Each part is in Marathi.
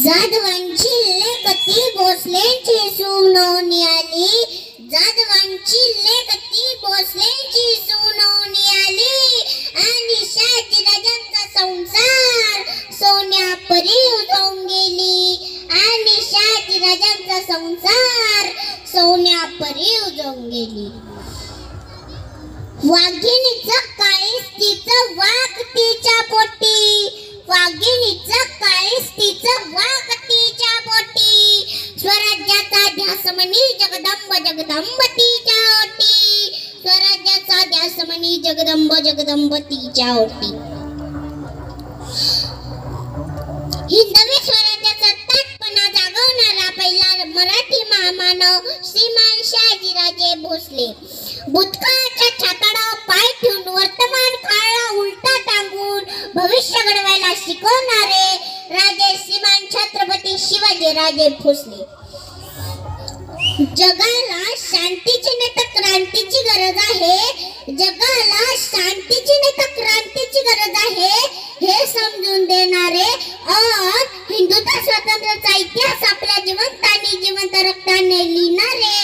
जाधवांची लेखती भोसलेंची सुनावणी आली, जाधवांची लेखती भोसलेंची सुनावणी आली आणि शहाजीराजांचा संसार सोन्यापरी उजळून गेली आणि शहाजीराजांचा संसार सोन्यापरी उजळून गेली. वाघिणीचं काळीज तिचं वाघ तिच्या पोटी, वाघिणीचं काळीज तिचं वाघ तिच्या पोटी, स्वराज्याचा ध्यास म्हणी जगदंब जगदंब तिच्या ओटी, स्वराज्याचा ध्यास म्हणी जगदंब जगदंब तिच्या ओटी. हिंदवी स्वराज्याचा ताटपणा जागवणारा पहिला मराठी महामानव श्रीमान शहाजीराजे भोसले. भूतकाळाच्या छाताडावर पाय ठेवून वर्तमान काळाला उलटा टांगून भविष्य घडवायला शिकवणारे राजे श्रीमान छत्रपती शिवाजीराजे भोसले. जगाला शांतीची नाही तर क्रांतीची गरज आहे, जगाला शांतीची नाही तर क्रांतीची गरज आहे हे समजून देणारे और हिंदुत्व स्वातंत्र्याचा इतिहास आपल्या जिवंत आणि जिवंत रक्ताने लिहिणारे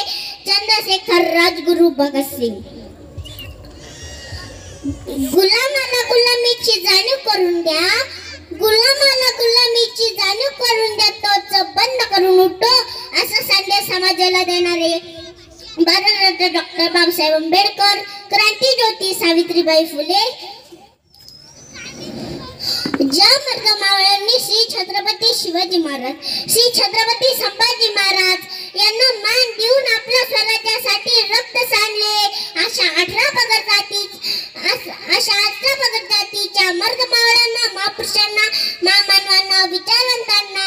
चंद्रशेखर राजगुरू भगतसिंग. गुलामाला गुलामीची जाणीव करून द्या, गुलामाला गुलामीची जाणीव करून द्या, तोच बंद करून उठो असा संदेश समाजाला देणारे भारतरत्न डॉक्टर बाबासाहेब आंबेडकर, क्रांतीज्योती सावित्रीबाई फुले. ज्या मर्दमावळ्यांनी श्री छत्रपती शिवाजी महाराज, श्री छत्रपती संभाजी महाराज यांना मान देऊन आपल्या स्वराज्यासाठी रक्त सांडले अशा 18 पगड जातीच्या मर्दमावळ्यांना, महापुरुषांना, महामानवांना, विचारवंतांना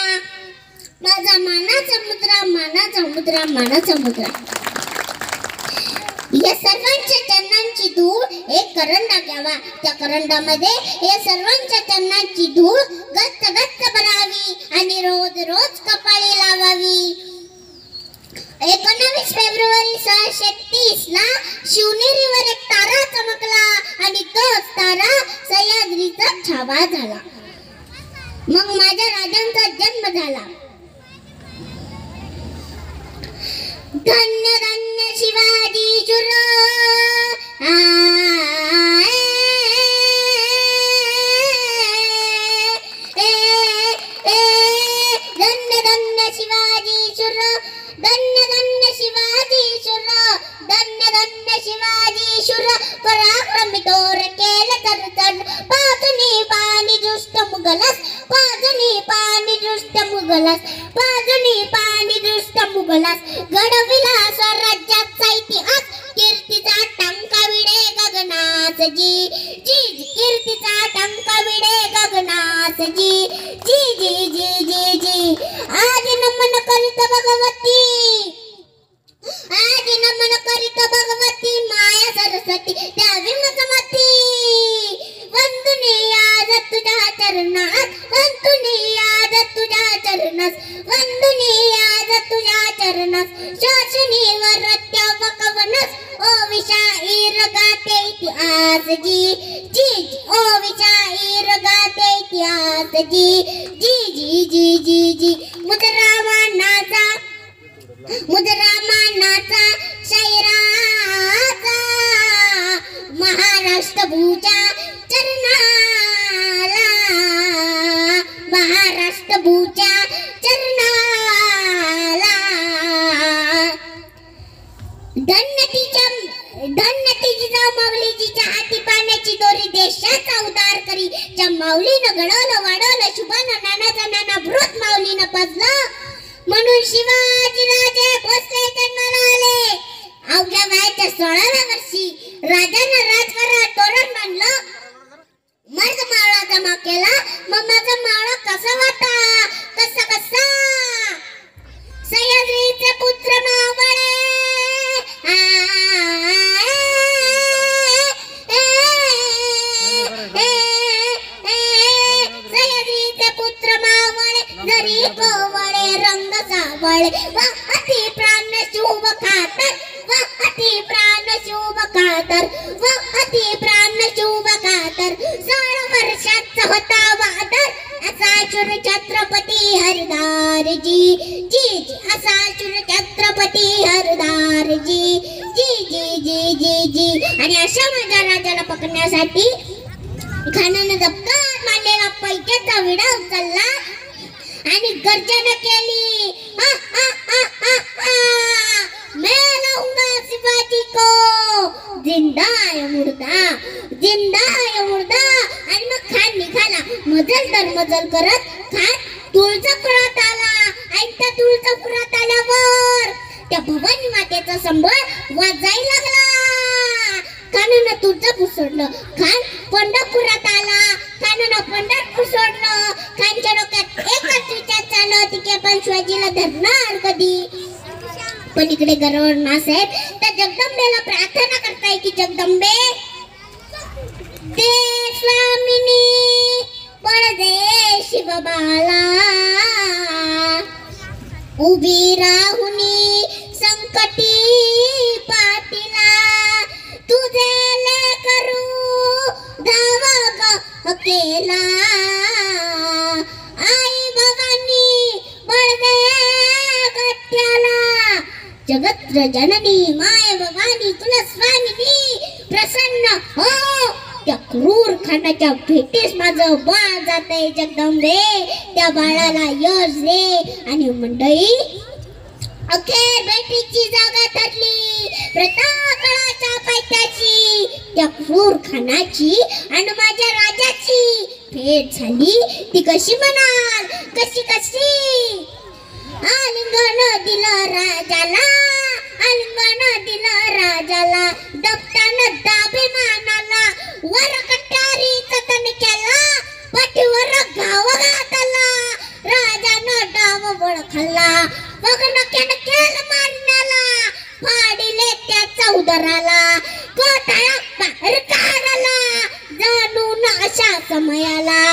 माझा मानाचा मुद्रा, मानाचा मुद्रा, मानाचा मुद्रा. या सर्वांच्या चरणांची धूळ एक करंडा घ्यावा, त्या करंडामध्ये या सर्वांच्या चरणांची धूळ गच्च गच्च भरावी आणि रोज रोज कपाळी लावावी. 19 फेब्रुवारी 1630 ला शिवनेरीवर एक तारा चमकला आणि तोच तारा सह्याद्रीचा छावा झाला. मग माझ्या राजांचा जन्म झाला. धन्य धन्य शिवाजी चुरा, धन्य धन्य शिवाजी चुरा, धन्य धन्य शिवाजी चुरा, धन्य धन्य शिवाजी चुरा. पराक्रमी तोर केलं तर पाजनी पाणी दुष्ट मुघलास, पाजनी पाणी दुष्ट मुघलास, पाजनी पाणी दुष्ट मुघलास. घडविला स्वराज्याचा इतिहास, कीर्तीचा टंका विडे गगनास जी, जी कीर्तीचा टंका विडे गगनास जी, जी जी जी जी जी. आज नमन करीत भगवती, आज नमन करीत भगवती माया सरस्वती द्यावी मजमती. वंदुनी आज तुझ्या चरणात, वंदुनी आज तुझ्या चरणात, वंदुनी आज तुझ्या चरणात. शासनीवर त्यावकवनस ओ विशाईर गाते इतिहास जी, जी ओ विशाईर गाते इतिहास जी, जी जी जी जी जी. मुद्रा मानाचा, मुद्रा मानाचा शैराचा महाराष्ट्र भूच्या चरणाला, महाराष्ट्र भूच्या चरणाला. धन्यतीची जाऊ माऊली जिच्या हाती पाण्याची दोरी देशाचा उद्धार करी. ज्या माऊलीनं घडवलं वाढवलं शुभानं नानाचा नाना भृत माऊलीनं पजलं म्हणून शिवाजीराजे भोसले जन्माला आले. अवघ्या वयाच्या 16व्या वर्षी राजानं राजघरात तोरण बांधलं, मर्द मावळा जमा केला. मग माझा मावळा कसा वाटा, कसा कसा. सह्याद्रीचे पुत्र मावळे, सह्याद्रीचे पुत्र मावळे, जरी कोवळे रंग सावळे. जी जी जी. आणि अशा माझ्या राजाला पकडण्यासाठी खानानं दबकात मारलेला पैक्याचा विडा उचलला आणि गर्जना केली. मैं लाऊंगा शिवाजी को जिंदा या मुर्दा, जिंदा या मुर्दा. आणि मग खान निघाला मजल दर मजल करत. खान तुळजापुरात आला आणि त्या तुळजापुरात आल्यावर त्या भवानी मातेचा संबळ वाजायला लागला. खानानं तुळजापूर सोडलं. खान पंढरपुरात आला. खानानं पंढरपूर सोडलं. खानच्या डोक्यात एकच विचार चालला होती की आपण शिवाजीला धरणार कधी. पण इकडे गरुड साहेब त्या जगदंबेला प्रार्थना करताय की जगदंबे दे स्वामिनी बळ दे शिवबाला, उभी राहुनी संकटी पाठीला, तुझे ले करू धावा ग अकेला. आई भवानी बळ दे गट्ट्याला, जगत जननी माय भवानी तुला स्वामिनी प्रसन्न हो. त्या क्रूर खानाच्या भेटीस माझं बाळ जातंय जगदंबे, त्या बाळाला यश दे. आणि मंडळी अखेर भेटीची जागा ठरली प्रतापगडाच्या पायथ्याची. त्या क्रूर खानाची आणि माझ्या राजाची भेट झाली. ती कशी म्हणाल, कशी कशी. आलिंगन दिलं राजाला, आलिंगन दिलं राजाला, दबताना दाबे मानाला, वर कट्यारीचा तण केला, पाठीवर घाव घातला. राजानं डाव बळ खाल्ला, मग नक्यानं केलं मारण्याला, फाडिले त्याचा उदराला, कोटाळा बाहेर काढला. जाणून अशा समयाला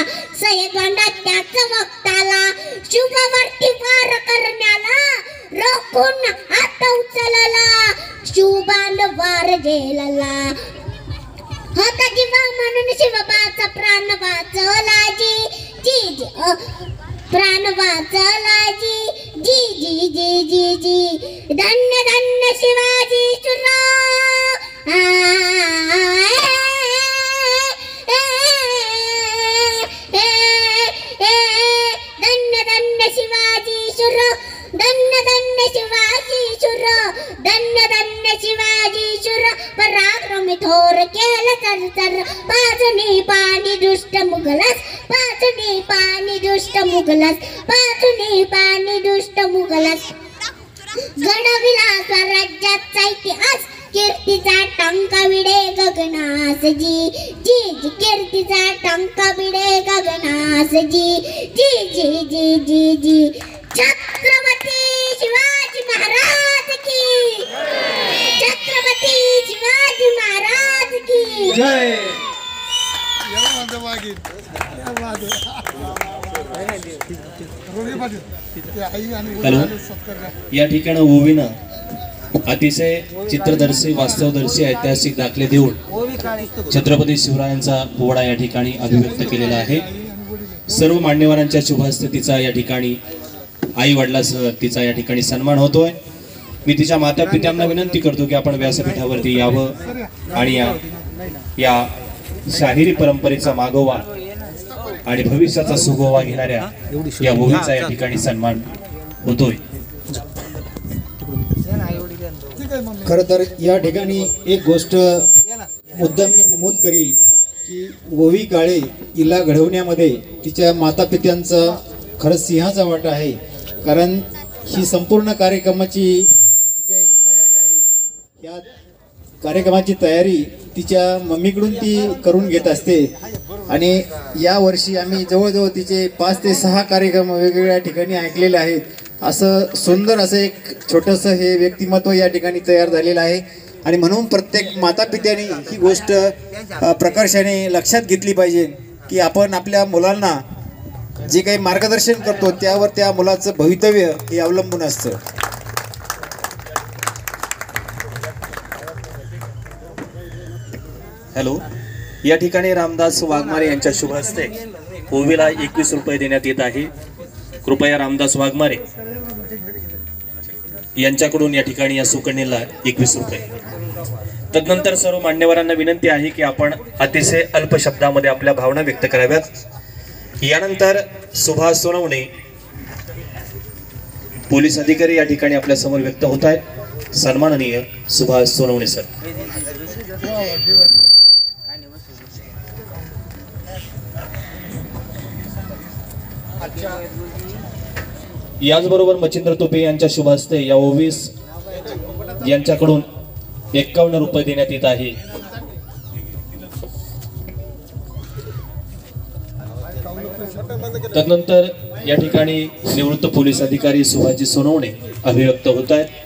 सय्यद त्याचं वक्ताला, शुभवरती वार करण्याला रोखून हात उचलला, शुभान वार झेलला. होता जीवा म्हणून शिवबाचा प्राण वाचला जी जी जी, प्राण वाचला जी जी जी जी जी जी. धन्य धन्य शिवाजी चुरा, धन्य धन्य शिवाजी शुर, धन्य धन्य शिवाजी शुर, धन्य धन्य शिवाजी शुर. पराक्रम थोर केलं चरचर, पाजूनी पाणी दुष्ट मुघलस, पाजूनी पाणी दुष्ट मुघलस, पाजूनी पाणी दुष्ट मुघलस. घडविला स्वराज्याचा इतिहास, कीर्तीचा टंका विडे गगनास जी जी जी. कीर्तीचा टंका विडे गगनास जी जी जी जी जी जी. छत्रपती शिवाजी महाराज की, छत्रपती शिवाजी महाराज की जय. हॅलो, या ठिकाणी ओवीनं अतिशय चित्रदर्शी, वास्तवदर्शी, ऐतिहासिक दाखले देऊन छत्रपती शिवरायांचा पोवाडा या ठिकाणी अभिव्यक्त केलेला आहे. सर्व मान्यवरांच्या शुभहस्ते तिचा या ठिकाणी आई वडिलांसह तिचा या ठिकाणी सन्मान होतोय. मी तिच्या माता पित्यांना विनंती करतो की आपण व्यासपीठावरती यावं आणि या शाहिरी परंपरेचा मागोवा आणि भविष्याचा सुगोवा घेणाऱ्या या ओवीचा या ठिकाणी सन्मान होतोय. खरं तर या ठिकाणी एक गोष्ट मुद्दाम मी नमूद करील की ओवी काळे हिला घडवण्यामध्ये तिच्या मातापित्यांचा खरं सिंहाचा वाटा आहे. कारण ही संपूर्ण कार्यक्रमाची काही तयारी आहे, या कार्यक्रमाची तयारी तिच्या मम्मीकडून ती करून घेत असते. आणि यावर्षी आम्ही जवळजवळ तिचे 5 ते 6 कार्यक्रम वेगवेगळ्या ठिकाणी ऐकलेले आहेत. असं सुंदर असं एक छोटंसं हे व्यक्तिमत्व या ठिकाणी तयार झालेलं आहे. आणि म्हणून प्रत्येक मातापित्याने ही गोष्ट प्रकर्षाने लक्षात घेतली पाहिजे की आपण आपल्या मुलांना जे काही मार्गदर्शन करतो त्यावर त्या मुलाचं भवितव्य हे अवलंबून असतं. हॅलो, या ठिकाणी रामदास वाघमारे यांच्या शुभ हस्ते ओवीला 21 रुपये देण्यात येत आहे. कृपया रामदास वाघमारे यांच्याकडून या ठिकाणी या सुकन्येला 21 रुपये. तदनंतर सर्व मान्यवरांना विनंती आहे की आपण अतिशय अल्प शब्दामध्ये आपल्या भावना व्यक्त कराव्यात। यानंतर सुभाष सोनवणे पोलीस अधिकारी या ठिकाणी आपल्या समोर व्यक्त होत आहेत। सन्माननीय सुभाष सोनवणे सर। याचबरोबर मच्छिंद्र तोपे यांच्या शुभ हस्ते या ओवीस यांच्याकडून 51 रुपये देण्यात येत आहे। तदनंतर या ठिकाणी निवृत्त पोलीस अधिकारी सुभाषजी सोनवणे अभिव्यक्त होत आहेत।